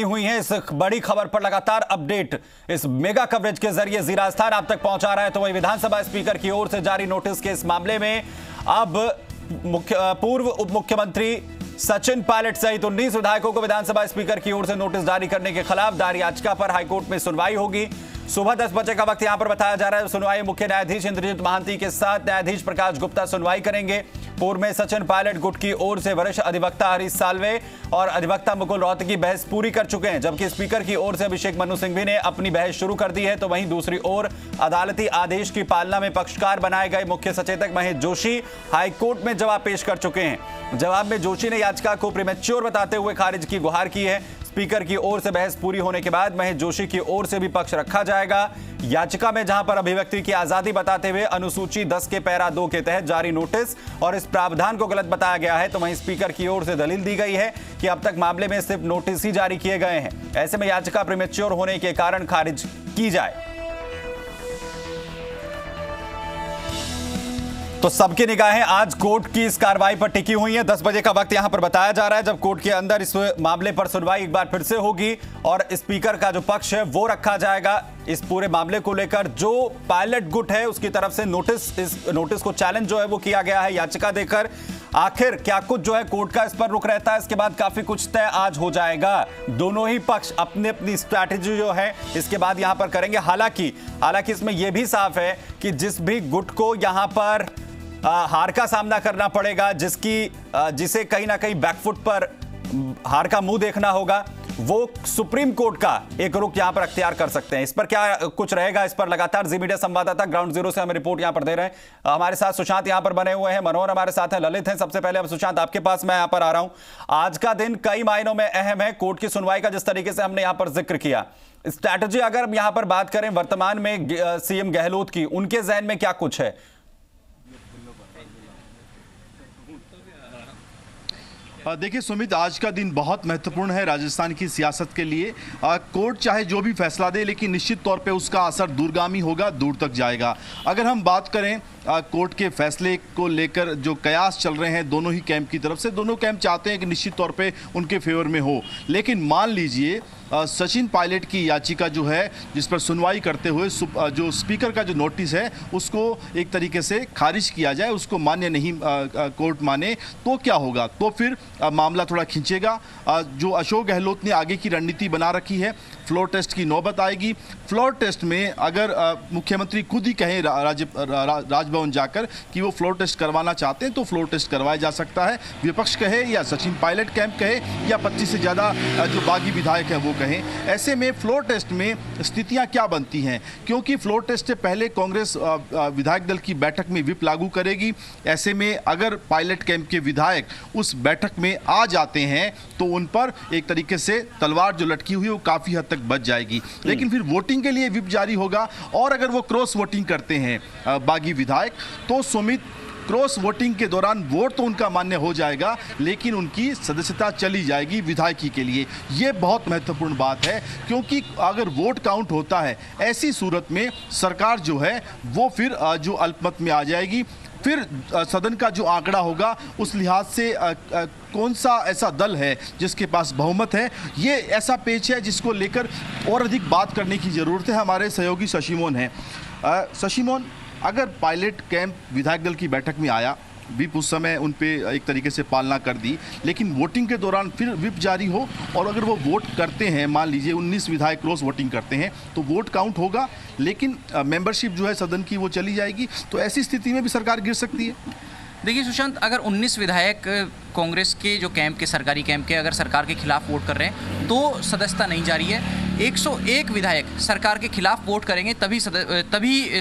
हुई है। इस बड़ी खबर पर लगातार अपडेट इस मेगा कवरेज के जरिए जी राजस्थान आप तक पहुंचा रहा है। तो वही विधानसभा स्पीकर की ओर से जारी नोटिस के इस मामले में अब पूर्व उप मुख्यमंत्री सचिन पायलट सहित 19 विधायकों को विधानसभा स्पीकर की ओर से नोटिस जारी करने के खिलाफ दायर याचिका पर हाईकोर्ट में सुनवाई होगी। सुबह 10 बजे का वक्त यहां पर बताया जा रहा है। सुनवाई मुख्य न्यायाधीश इंद्रजीत महांती के साथ न्यायाधीश प्रकाश गुप्ता सुनवाई करेंगे। पूर्व में सचिन पायलट गुट की ओर से वरिष्ठ अधिवक्ता हरीश साल्वे और अधिवक्ता मुकुल रोहतगी बहस पूरी कर चुके हैं, जबकि स्पीकर की ओर से अभिषेक मनु सिंघवी ने अपनी बहस शुरू कर दी है। तो वहीं दूसरी ओर अदालती आदेश की पालना में पक्षकार बनाए गए मुख्य सचेतक महेश जोशी हाईकोर्ट में जवाब पेश कर चुके हैं। जवाब में जोशी ने याचिका को प्रीमेच्योर बताते हुए खारिज की गुहार की है। स्पीकर की ओर से बहस पूरी होने के बाद महेश जोशी की ओर से भी पक्ष रखा जाएगा। याचिका में जहां पर अभिव्यक्ति की आजादी बताते हुए अनुसूची 10 के पैरा 2 के तहत जारी नोटिस और इस प्रावधान को गलत बताया गया है, तो वहीं स्पीकर की ओर से दलील दी गई है कि अब तक मामले में सिर्फ नोटिस ही जारी किए गए हैं। ऐसे में याचिका प्रीमेच्योर होने के कारण खारिज की जाए। तो सबकी निगाहें आज कोर्ट की इस कार्रवाई पर टिकी हुई हैं। 10 बजे का वक्त यहां पर बताया जा रहा है, जब कोर्ट के अंदर इस मामले पर सुनवाई एक बार फिर से होगी और स्पीकर का जो पक्ष है वो रखा जाएगा। इस पूरे मामले को लेकर जो पायलट गुट है उसकी तरफ से इस नोटिस को चैलेंज जो है वो किया गया है याचिका देकर। आखिर क्या कुछ जो है कोर्ट का इस पर रुख रहता है, इसके बाद काफी कुछ तय आज हो जाएगा। दोनों ही पक्ष अपनी अपनी स्ट्रैटेजी जो है इसके बाद यहां पर करेंगे। हालांकि इसमें यह भी साफ है कि जिस भी गुट को यहां पर हार का सामना करना पड़ेगा, जिसे कहीं ना कहीं बैकफुट पर हार का मुंह देखना होगा, वो सुप्रीम कोर्ट का एक रुख यहां पर अख्तियार कर सकते हैं। इस पर क्या कुछ रहेगा, इस पर लगातार जी मीडिया संवाददाता ग्राउंड जीरो से हमें रिपोर्ट यहां पर दे रहे हैं। हमारे साथ सुशांत यहां पर बने हुए हैं, मनोहर हमारे साथ हैं, ललित हैं। सबसे पहले अब सुशांत आपके पास मैं यहां पर आ रहा हूं। आज का दिन कई मायनों में अहम है। कोर्ट की सुनवाई का जिस तरीके से हमने यहां पर जिक्र किया, स्ट्रैटेजी अगर हम यहां पर बात करें वर्तमान में सीएम गहलोत की, उनके जहन में क्या कुछ है? देखिए सुमित, आज का दिन बहुत महत्वपूर्ण है राजस्थान की सियासत के लिए। कोर्ट चाहे जो भी फैसला दे, लेकिन निश्चित तौर पे उसका असर दूरगामी होगा, दूर तक जाएगा। अगर हम बात करें कोर्ट के फैसले को लेकर जो कयास चल रहे हैं दोनों ही कैंप की तरफ से, दोनों कैंप चाहते हैं कि निश्चित तौर पे उनके फेवर में हो। लेकिन मान लीजिए सचिन पायलट की याचिका जो है, जिस पर सुनवाई करते हुए जो स्पीकर का जो नोटिस है उसको एक तरीके से खारिज किया जाए, उसको मान्य नहीं कोर्ट माने, तो क्या होगा? तो फिर मामला थोड़ा खींचेगा। जो अशोक गहलोत ने आगे की रणनीति बना रखी है, फ्लोर टेस्ट की नौबत आएगी। फ्लोर टेस्ट में अगर मुख्यमंत्री खुद ही कहें राजभवन जाकर कि वो फ्लोर टेस्ट करवाना चाहते हैं तो फ्लोर टेस्ट करवाया जा सकता है। विपक्ष कहे या सचिन पायलट कैंप कहे या 25 से ज़्यादा जो बागी विधायक हैं वो कहें। ऐसे में फ्लोर टेस्ट में स्थितियां क्या बनती हैं, क्योंकि फ्लोर टेस्ट से पहले कांग्रेस विधायक दल की बैठक में व्हिप लागू करेगी। ऐसे में अगर पायलट कैंप के विधायक उस बैठक में आ जाते हैं तो उन पर एक तरीके से तलवार जो लटकी हुई है वो काफ़ी हद तक बच जाएगी। लेकिन फिर वोटिंग के लिए व्हिप जारी होगा और अगर वो क्रॉस वोटिंग करते हैं बागी विधायक, तो सुमित क्रॉस वोटिंग के दौरान वोट तो उनका मान्य हो जाएगा, लेकिन उनकी सदस्यता चली जाएगी विधायकी के लिए। ये बहुत महत्वपूर्ण बात है, क्योंकि अगर वोट काउंट होता है ऐसी सूरत में सरकार जो है वो फिर जो अल्पमत में आ जाएगी। फिर सदन का जो आंकड़ा होगा उस लिहाज से कौन सा ऐसा दल है जिसके पास बहुमत है, ये ऐसा पेच है जिसको लेकर और अधिक बात करने की ज़रूरत है। हमारे सहयोगी शशिमोहन हैं। शशिमोहन, अगर पायलट कैंप विधायक दल की बैठक में आया, व्हिप उस समय उन पे एक तरीके से पालना कर दी, लेकिन वोटिंग के दौरान फिर व्हिप जारी हो और अगर वो वोट करते हैं, मान लीजिए 19 विधायक क्रॉस वोटिंग करते हैं, तो वोट काउंट होगा, लेकिन मेंबरशिप जो है सदन की वो चली जाएगी। तो ऐसी स्थिति में भी सरकार गिर सकती है। देखिए सुशांत, अगर 19 विधायक कांग्रेस के जो कैंप के सरकारी कैंप के अगर सरकार के खिलाफ वोट कर रहे हैं तो सदस्यता नहीं जारी है। 101 विधायक सरकार के खिलाफ वोट करेंगे तभी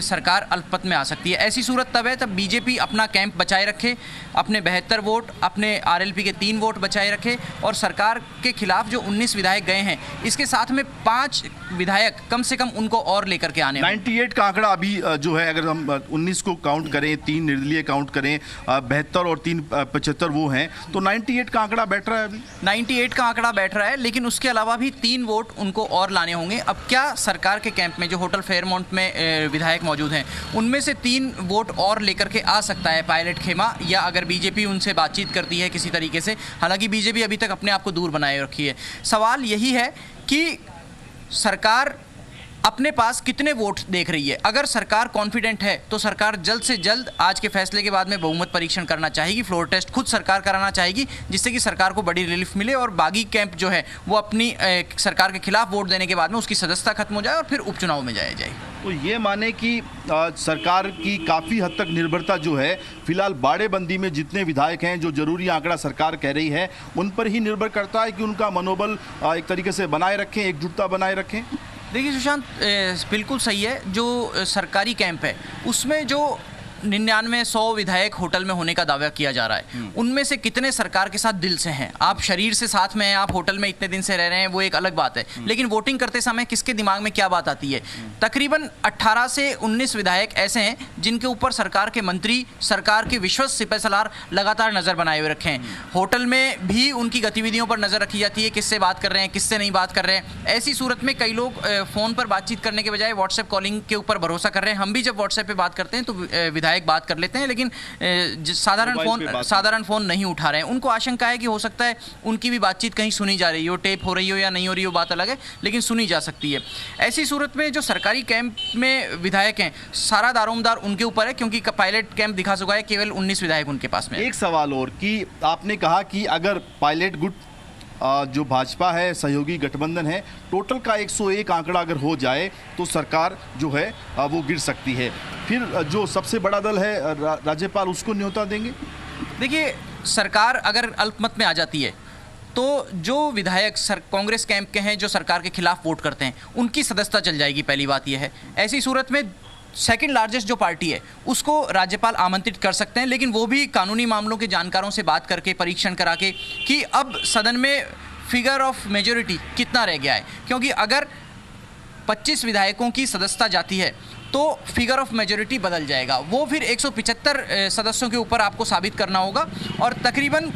सरकार अल्पमत में आ सकती है। ऐसी सूरत तब है तब बीजेपी अपना कैंप बचाए रखे, अपने 72 वोट, अपने आरएलपी के 3 वोट बचाए रखे और सरकार के खिलाफ जो 19 विधायक गए हैं इसके साथ में 5 विधायक कम से कम उनको और लेकर के आने। 98 का आंकड़ा अभी जो है, अगर हम 19 को काउंट करें, 3 निर्दलीय काउंट करें, 72 और 3 75 वो हैं, तो 98 का आंकड़ा बैठ रहा है अभी। 98 का आंकड़ा बैठ रहा है, लेकिन उसके अलावा भी 3 वोट उनको और लाने होंगे। अब क्या सरकार के कैंप में जो होटल फेयरमाउंट में विधायक मौजूद हैं, उनमें से 3 वोट और लेकर के आ सकता है पायलट खेमा, या अगर बीजेपी उनसे बातचीत करती है किसी तरीके से। हालांकि बीजेपी अभी तक अपने आप को दूर बनाए रखी है। सवाल यही है कि सरकार अपने पास कितने वोट देख रही है। अगर सरकार कॉन्फिडेंट है तो सरकार जल्द से जल्द आज के फैसले के बाद में बहुमत परीक्षण करना चाहेगी, फ्लोर टेस्ट खुद सरकार कराना चाहेगी, जिससे कि सरकार को बड़ी रिलीफ मिले और बागी कैंप जो है वो अपनी सरकार के खिलाफ वोट देने के बाद में उसकी सदस्यता खत्म हो जाए और फिर उपचुनाव में जाया जाए। तो ये माने कि सरकार की काफ़ी हद तक निर्भरता जो है फिलहाल बाड़ेबंदी में जितने विधायक हैं, जो जरूरी आंकड़ा सरकार कह रही है, उन पर ही निर्भर करता है कि उनका मनोबल एक तरीके से बनाए रखें, एकजुटता बनाए रखें। देखिए सुशांत, बिल्कुल सही है। जो सरकारी कैंप है उसमें जो 99-100 विधायक होटल में होने का दावा किया जा रहा है, उनमें से कितने सरकार के साथ दिल से हैं। आप शरीर से साथ में हैं, आप होटल में इतने दिन से रह रहे हैं, वो एक अलग बात है, लेकिन वोटिंग करते समय किसके दिमाग में क्या बात आती है। तकरीबन 18 से 19 विधायक ऐसे हैं जिनके ऊपर सरकार के मंत्री, सरकार के विश्वस्त सिपहसालार लगातार नज़र बनाए हुए रखे हैं। होटल में भी उनकी गतिविधियों पर नज़र रखी जाती है, किससे बात कर रहे हैं, किससे नहीं बात कर रहे हैं। ऐसी सूरत में कई लोग फ़ोन पर बातचीत करने के बजाय व्हाट्सएप कॉलिंग के ऊपर भरोसा कर रहे हैं। हम भी जब व्हाट्सएप पर बात करते हैं तो विधायक बात कर लेते हैं, लेकिन साधारण फोन नहीं उठा रहे हैं। उनको आशंका है कि हो सकता है उनकी भी बातचीत कहीं सुनी जा रही हो, टेप हो रही हो या नहीं हो रही हो, बात अलग है, लेकिन सुनी जा सकती है। ऐसी सूरत में जो सरकारी कैंप में विधायक हैं, सारा दारोमदार उनके ऊपर है, क्योंकि पायलट कैंप दिखा चुका है, केवल 19 विधायक उनके पास में। एक सवाल और कि आपने कहा कि अगर पायलट गुट जो भाजपा है, सहयोगी गठबंधन है, टोटल का 101 आंकड़ा अगर हो जाए तो सरकार जो है वो गिर सकती है। फिर जो सबसे बड़ा दल है राज्यपाल, उसको न्योता देंगे। देखिए, सरकार अगर अल्पमत में आ जाती है तो जो विधायक कांग्रेस कैंप के हैं जो सरकार के खिलाफ वोट करते हैं, उनकी सदस्यता चल जाएगी। पहली बात यह है। ऐसी सूरत में सेकंड लार्जेस्ट जो पार्टी है उसको राज्यपाल आमंत्रित कर सकते हैं, लेकिन वो भी कानूनी मामलों के जानकारों से बात करके, परीक्षण करा के कि अब सदन में फिगर ऑफ मेजॉरिटी कितना रह गया है। क्योंकि अगर 25 विधायकों की सदस्यता जाती है तो फिगर ऑफ मेजॉरिटी बदल जाएगा। वो फिर 175 सदस्यों के ऊपर आपको साबित करना होगा और तकरीबन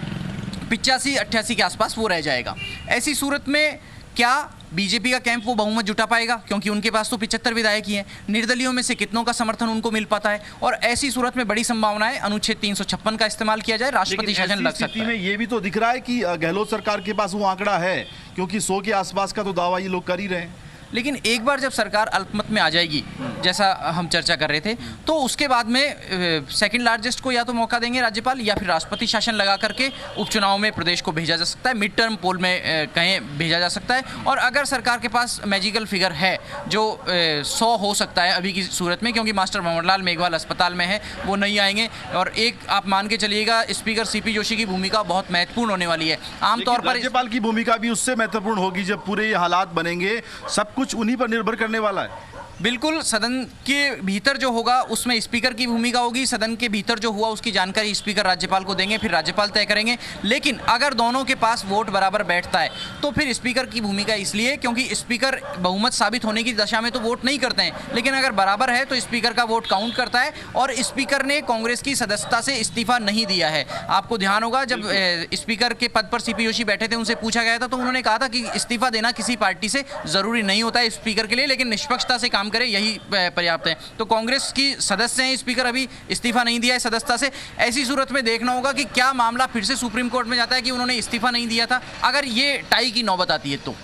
85-88 के आसपास वो रह जाएगा। ऐसी सूरत में क्या बीजेपी का कैंप वो बहुमत जुटा पाएगा, क्योंकि उनके पास तो 75 विधायक ही हैं। निर्दलीयों में से कितनों का समर्थन उनको मिल पाता है। और ऐसी सूरत में बड़ी संभावना है अनुच्छेद 356 का इस्तेमाल किया जाए, राष्ट्रपति शासन लग सकता है। में ये भी तो दिख रहा है कि गहलोत सरकार के पास वो आंकड़ा है, क्योंकि 100 के आसपास का तो दावा ये लोग कर ही रहे हैं। लेकिन एक बार जब सरकार अल्पमत में आ जाएगी, जैसा हम चर्चा कर रहे थे, तो उसके बाद में सेकंड लार्जेस्ट को या तो मौका देंगे राज्यपाल, या फिर राष्ट्रपति शासन लगा करके उपचुनाव में प्रदेश को भेजा जा सकता है, मिड टर्म पोल में कहीं भेजा जा सकता है। और अगर सरकार के पास मैजिकल फिगर है जो 100 हो सकता है अभी की सूरत में, क्योंकि मास्टर भंवरलाल मेघवाल अस्पताल में है, वो नहीं आएंगे। और एक आप मान के चलिएगा, स्पीकर सीपी जोशी की भूमिका बहुत महत्वपूर्ण होने वाली है। आमतौर पर राज्यपाल की भूमिका भी उससे महत्वपूर्ण होगी जब पूरे ये हालात बनेंगे, सब कुछ उन्हीं पर निर्भर करने वाला है। बिल्कुल, सदन के भीतर जो होगा उसमें स्पीकर की भूमिका होगी। सदन के भीतर जो हुआ उसकी जानकारी स्पीकर राज्यपाल को देंगे, फिर राज्यपाल तय करेंगे। लेकिन अगर दोनों के पास वोट बराबर बैठता है तो फिर स्पीकर की भूमिका इसलिए क्योंकि स्पीकर बहुमत साबित होने की दशा में तो वोट नहीं करते हैं, लेकिन अगर बराबर है तो स्पीकर का वोट काउंट करता है। और स्पीकर ने कांग्रेस की सदस्यता से इस्तीफा नहीं दिया है। आपको ध्यान होगा, जब स्पीकर के पद पर सीपी जोशी बैठे थे, उनसे पूछा गया था तो उन्होंने कहा था कि इस्तीफा देना किसी पार्टी से जरूरी नहीं होता है स्पीकर के लिए, लेकिन निष्पक्षता से काम करे, यही पर्याप्त है। तो कांग्रेस की सदस्य हैं स्पीकर, अभी इस्तीफा नहीं दिया है सदस्यता से। ऐसी सूरत में देखना होगा कि क्या मामला फिर से सुप्रीम कोर्ट में जाता है कि उन्होंने इस्तीफा नहीं दिया था। अगर ये टाई की नौबत आती है तो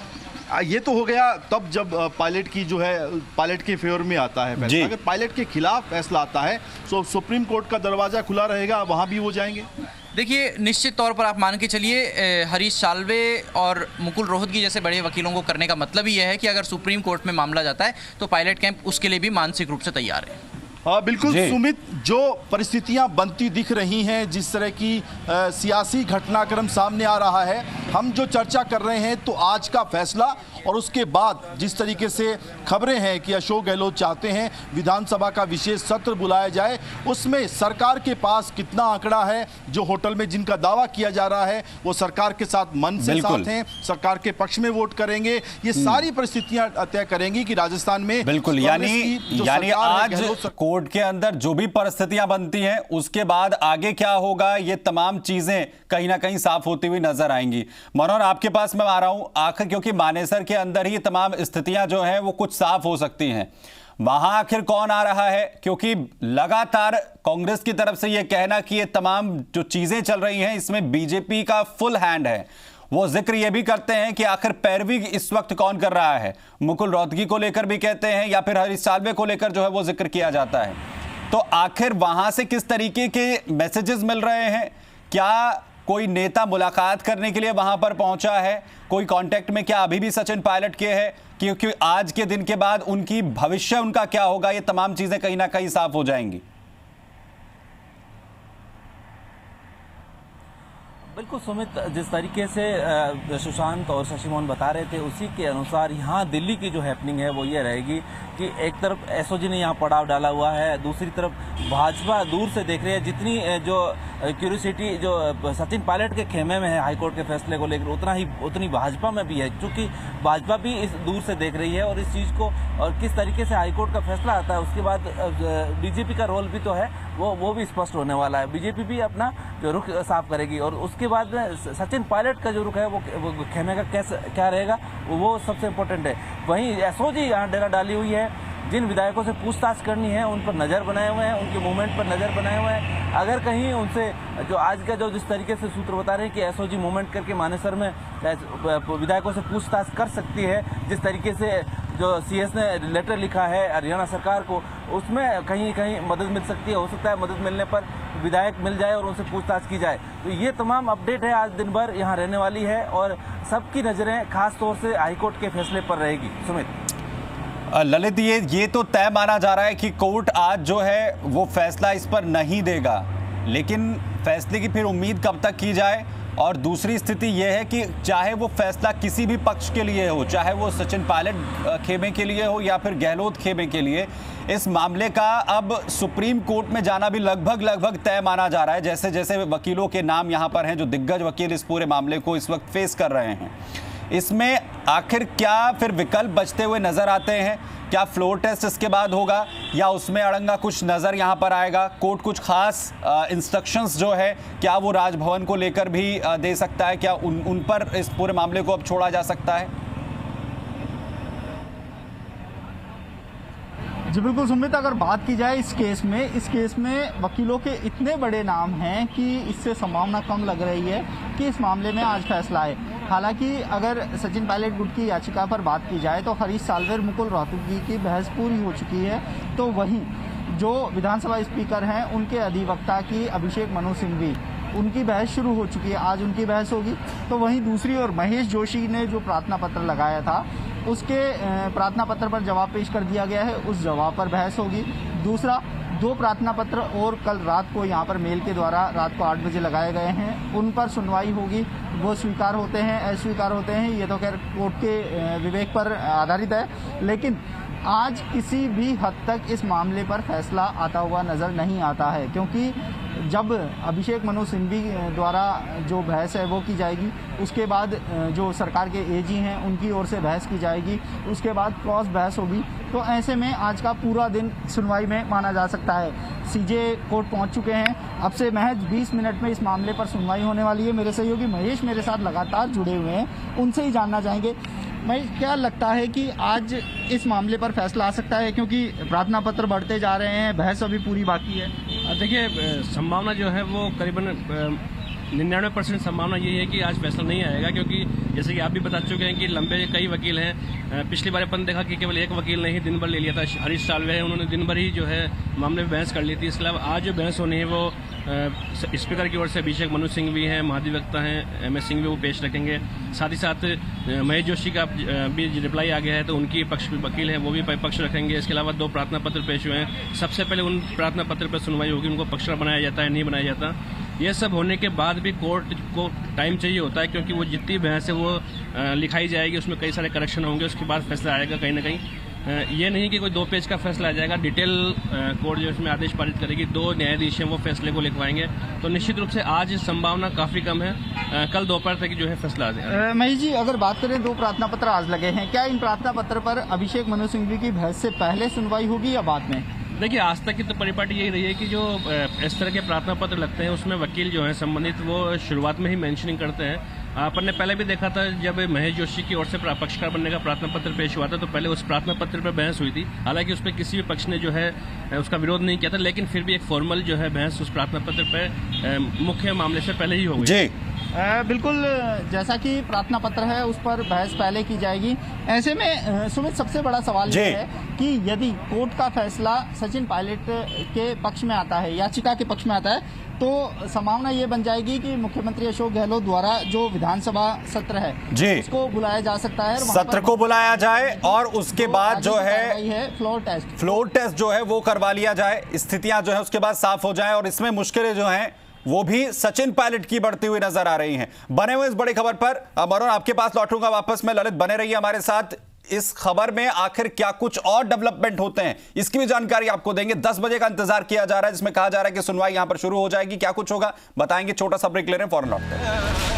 ये तो हो गया तब जब पायलट की जो है पायलट के फेवर में आता है फैसला। अगर पायलट के खिलाफ फैसला आता है तो सुप्रीम कोर्ट का दरवाजा खुला रहेगा, वहां भी वो जाएंगे। देखिए, निश्चित तौर पर आप मान के चलिए, हरीश साल्वे और मुकुल रोहतगी जैसे बड़े वकीलों को करने का मतलब ही यह है कि अगर सुप्रीम कोर्ट में मामला जाता है तो पायलट कैंप उसके लिए भी मानसिक रूप से तैयार है। बिल्कुल सुमित, जो परिस्थितियां बनती दिख रही हैं, जिस तरह की सियासी घटनाक्रम सामने आ रहा है, हम जो चर्चा कर रहे हैं तो आज का फैसला और उसके बाद जिस तरीके से खबरें हैं कि अशोक गहलोत चाहते हैं विधानसभा का विशेष सत्र बुलाया जाए, उसमें सरकार के पास कितना आंकड़ा है, जो होटल में जिनका दावा किया जा रहा है वो सरकार के साथ मन से साथ हैं, सरकार के पक्ष में वोट करेंगे, ये सारी परिस्थितियां तय करेंगी कि राजस्थान में बिल्कुल यानी आज कोर्ट के अंदर जो भी परिस्थितियां बनती हैं उसके बाद आगे क्या होगा, ये तमाम चीजें कहीं ना कहीं साफ होती हुई नजर आएंगी। मनोहर, आपके पास मैं आ रहा हूं आखिर, क्योंकि मानेसर के अंदर ही तमाम स्थितियां जो हैं वो कुछ साफ हो सकती हैं। वहां आखिर कौन आ रहा है, क्योंकि लगातार कांग्रेस की तरफ से यह कहना कि ये तमाम जो चीजें चल रही हैं इसमें बीजेपी का फुल हैंड है। वो जिक्र ये भी करते हैं कि आखिर पैरवी इस वक्त कौन कर रहा है, मुकुल रोहतगी को लेकर भी कहते हैं या फिर हरीश साल्वे को लेकर जो है वो जिक्र किया जाता है। तो आखिर वहां से किस तरीके के मैसेजेस मिल रहे हैं? क्या कोई नेता मुलाकात करने के लिए वहां पर पहुंचा है? कोई कांटेक्ट में क्या अभी भी सचिन पायलट के है? क्योंकि आज के दिन के बाद उनकी भविष्य उनका क्या होगा, ये तमाम चीजें कहीं ना कहीं साफ हो जाएंगी। बिल्कुल सुमित, जिस तरीके से सुशांत और शशि मोहन बता रहे थे उसी के अनुसार यहाँ दिल्ली की जो हैपनिंग है वो ये रहेगी कि एक तरफ एसओजी ने यहाँ पड़ाव डाला हुआ है, दूसरी तरफ भाजपा दूर से देख रही है। जितनी जो क्यूरियोसिटी जो सचिन पायलट के खेमे में है हाईकोर्ट के फैसले को लेकर, उतनी भाजपा में भी है, क्योंकि भाजपा भी इस दूर से देख रही है और इस चीज़ को, और किस तरीके से हाईकोर्ट का फैसला आता है उसके बाद बीजेपी का रोल भी तो है वो भी स्पष्ट होने वाला है। बीजेपी भी अपना जो रुख साफ करेगी और उसके बाद सचिन पायलट का जो रुख है वो खेमे का क्या रहेगा वो सबसे इम्पोर्टेंट है। वहीं एसओजी यहाँ डेरा डाली हुई है, जिन विधायकों से पूछताछ करनी है उन पर नज़र बनाए हुए हैं, उनके मूवमेंट पर नज़र बनाए हुए हैं। अगर कहीं उनसे जो आज का जो जिस तरीके से सूत्र बता रहे हैं कि एसओजी मूवमेंट करके मानेसर में विधायकों से पूछताछ कर सकती है, जिस तरीके से जो सीएस ने लेटर लिखा है हरियाणा सरकार को, उसमें कहीं कहीं मदद मिल सकती है। हो सकता है मदद मिलने पर विधायक मिल जाए और उनसे पूछताछ की जाए। तो ये तमाम अपडेट है आज दिन भर यहाँ रहने वाली है और सबकी नज़रें खास तौर से हाईकोर्ट के फैसले पर रहेगी। सुमित, ललित, ये तो तय माना जा रहा है कि कोर्ट आज जो है वो फैसला इस पर नहीं देगा, लेकिन फैसले की फिर उम्मीद कब तक की जाए? और दूसरी स्थिति यह है कि चाहे वो फैसला किसी भी पक्ष के लिए हो, चाहे वो सचिन पायलट खेमे के लिए हो या फिर गहलोत खेमे के लिए, इस मामले का अब सुप्रीम कोर्ट में जाना भी लगभग तय माना जा रहा है। जैसे जैसे वकीलों के नाम यहाँ पर हैं जो दिग्गज वकील इस पूरे मामले को इस वक्त फेस कर रहे हैं, इसमें आखिर क्या फिर विकल्प बचते हुए नजर आते हैं? क्या फ्लोर टेस्ट इसके बाद होगा या उसमें अड़ंगा कुछ नजर यहां पर आएगा? कोर्ट कुछ खास इंस्ट्रक्शंस जो है क्या वो राजभवन को लेकर भी दे सकता है? क्या उन पर इस पूरे मामले को अब छोड़ा जा सकता है? जी बिल्कुल सुमित, अगर बात की जाए इस केस में वकीलों के इतने बड़े नाम हैं कि इससे संभावना कम लग रही है कि इस मामले में आज फैसला आए। हालांकि अगर सचिन पायलट गुट की याचिका पर बात की जाए तो हरीश साल्वे और मुकुल रोहतगी की बहस पूरी हो चुकी है, तो वहीं जो विधानसभा स्पीकर हैं उनके अधिवक्ता की अभिषेक मनु सिंघवी, उनकी बहस शुरू हो चुकी है, आज उनकी बहस होगी। तो वहीं दूसरी ओर महेश जोशी ने जो प्रार्थना पत्र लगाया था उसके प्रार्थना पत्र पर जवाब पेश कर दिया गया है, उस जवाब पर बहस होगी। दूसरा, 2 प्रार्थना पत्र और कल रात को यहाँ पर मेल के द्वारा रात को 8 बजे लगाए गए हैं, उन पर सुनवाई होगी। वो स्वीकार होते हैं अस्वीकार होते हैं, ये तो खैर कोर्ट के विवेक पर आधारित है, लेकिन आज किसी भी हद तक इस मामले पर फैसला आता हुआ नज़र नहीं आता है, क्योंकि जब अभिषेक मनु सिंघवी द्वारा जो बहस है वो की जाएगी, उसके बाद जो सरकार के एजी हैं उनकी ओर से बहस की जाएगी, उसके बाद क्रॉस बहस होगी। तो ऐसे में आज का पूरा दिन सुनवाई में माना जा सकता है। सीजे कोर्ट पहुंच चुके हैं, अब से महज 20 मिनट में इस मामले पर सुनवाई होने वाली है। मेरे सहयोगी महेश मेरे साथ लगातार जुड़े हुए हैं, उनसे ही जानना चाहेंगे, मैं क्या लगता है कि आज इस मामले पर फैसला आ सकता है, क्योंकि प्रार्थना पत्र बढ़ते जा रहे हैं, बहस अभी पूरी बाकी है। देखिए, संभावना जो है वो करीबन 99% संभावना यही है कि आज फैसला नहीं आएगा, क्योंकि जैसे कि आप भी बता चुके हैं कि लंबे कई वकील हैं। पिछली बार अपन देखा कि केवल एक वकील ने ही दिन भर ले लिया था, हरीश साल्वे है, उन्होंने दिन भर ही जो है मामले में बहस कर ली थी। इसके अलावा आज जो बहस होनी है वो स्पीकर की ओर से अभिषेक मनु सिंघवी हैं, महाधिवक्ता हैं MS सिंघवी, वो पेश रखेंगे। साथ ही साथ महेश जोशी का भी रिप्लाई आ गया है, तो उनकी पक्ष वकील हैं वो भी पक्ष रखेंगे। इसके अलावा 2 प्रार्थना पत्र पेश हुए हैं। सबसे पहले उन प्रार्थना पत्र पर सुनवाई होगी, उनको पक्षकार बनाया जाता है नहीं बनाया जाता। ये सब होने के बाद भी कोर्ट को टाइम चाहिए होता है, क्योंकि वो जितनी बहस है वो लिखाई जाएगी, उसमें कई सारे करेक्शन होंगे, उसके बाद फैसला आएगा कहीं ना कहीं। ये नहीं कि कोई 2 पेज का फैसला आ जाएगा, डिटेल कोर्ट जो इसमें आदेश पारित करेगी, 2 न्यायाधीश हैं वो फैसले को लिखवाएंगे। तो निश्चित रूप से आज संभावना काफ़ी कम है, कल दोपहर तक जो है फैसला आ जाएगा। महेश जी, अगर बात करें 2 प्रार्थना पत्र आज लगे हैं, क्या इन प्रार्थना पत्र पर अभिषेक मनु सिंघवी की बहस से पहले सुनवाई होगी या बाद में? देखिए, आज तक की तो परिपाटी यही रही है कि जो इस तरह के प्रार्थना पत्र लगते हैं उसमें वकील जो है संबंधित वो शुरुआत में ही मेंशनिंग करते हैं। अपन ने पहले भी देखा था, जब महेश जोशी की ओर से पक्षकार बनने का प्रार्थना पत्र पेश हुआ था तो पहले उस प्रार्थना पत्र पर बहस हुई थी। हालांकि उस पर किसी भी पक्ष ने जो है उसका विरोध नहीं किया था, लेकिन फिर भी एक फॉर्मल जो है बहस उस प्रार्थना पत्र पर मुख्य मामले से पहले ही हो गई। बिल्कुल, जैसा कि प्रार्थना पत्र है उस पर बहस पहले की जाएगी। ऐसे में सुमित, सबसे बड़ा सवाल ये है कि यदि कोर्ट का फैसला सचिन पायलट के पक्ष में आता है, याचिका के पक्ष में आता है, तो संभावना ये बन जाएगी कि मुख्यमंत्री अशोक गहलोत द्वारा जो विधानसभा सत्र है उसको बुलाया जा सकता है, सत्र को बुलाया जाए और उसके बाद जो है फ्लोर टेस्ट जो है वो करवा लिया जाए, स्थितियां जो है उसके बाद साफ हो जाए। और इसमें मुश्किलें जो हैं वो भी सचिन पायलट की बढ़ती हुई नजर आ रही हैं। बने हुए इस बड़ी खबर पर मरुण आपके पास लौटूंगा वापस में। ललित बने रहिए हमारे साथ, इस खबर में आखिर क्या कुछ और डेवलपमेंट होते हैं इसकी भी जानकारी आपको देंगे। 10 बजे का इंतजार किया जा रहा है जिसमें कहा जा रहा है कि सुनवाई यहां पर शुरू हो जाएगी। क्या कुछ होगा बताएंगे, छोटा सा ब्रेक ले रहे हैं, फौरन लौटते हैं।